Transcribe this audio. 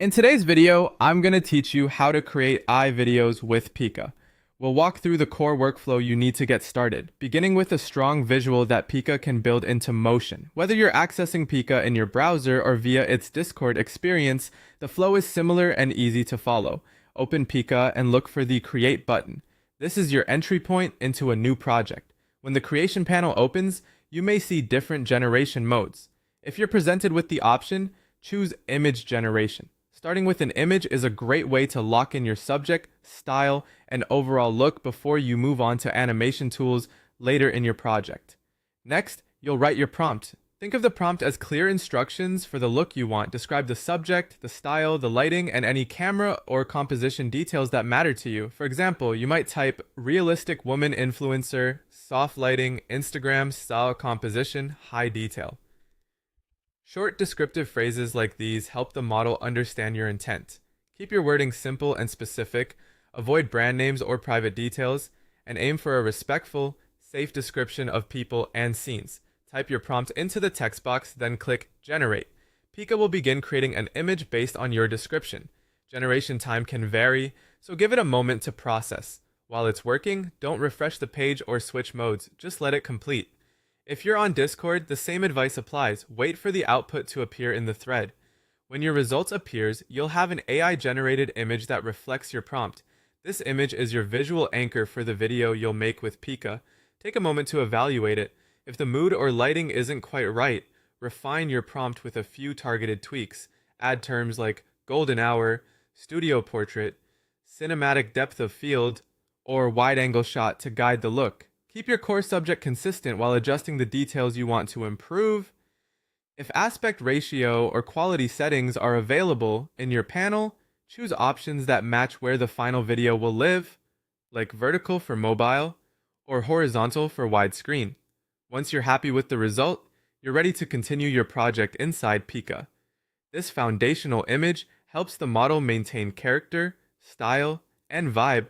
In today's video, I'm going to teach you how to create AI videos with Pika. We'll walk through the core workflow you need to get started, beginning with a strong visual that Pika can build into motion. Whether you're accessing Pika in your browser or via its Discord experience, the flow is similar and easy to follow. Open Pika and look for the Create button. This is your entry point into a new project. When the creation panel opens, you may see different generation modes. If you're presented with the option, choose Image Generation. Starting with an image is a great way to lock in your subject, style, and overall look before you move on to animation tools later in your project. Next, you'll write your prompt. Think of the prompt as clear instructions for the look you want. Describe the subject, the style, the lighting, and any camera or composition details that matter to you. For example, you might type realistic woman influencer, soft lighting, Instagram style composition, high detail. Short descriptive phrases like these help the model understand your intent. Keep your wording simple and specific, avoid brand names or private details, and aim for a respectful, safe description of people and scenes. Type your prompt into the text box, then click Generate. Pika will begin creating an image based on your description. Generation time can vary, so give it a moment to process. While it's working, don't refresh the page or switch modes, just let it complete. If you're on Discord, the same advice applies. Wait for the output to appear in the thread. When your results appears, you'll have an AI-generated image that reflects your prompt. This image is your visual anchor for the video you'll make with Pika. Take a moment to evaluate it. If the mood or lighting isn't quite right, refine your prompt with a few targeted tweaks. Add terms like golden hour, studio portrait, cinematic depth of field, or wide-angle shot to guide the look. Keep your core subject consistent while adjusting the details you want to improve. If aspect ratio or quality settings are available in your panel, choose options that match where the final video will live, like vertical for mobile or horizontal for widescreen. Once you're happy with the result, you're ready to continue your project inside Pika. This foundational image helps the model maintain character, style, and vibe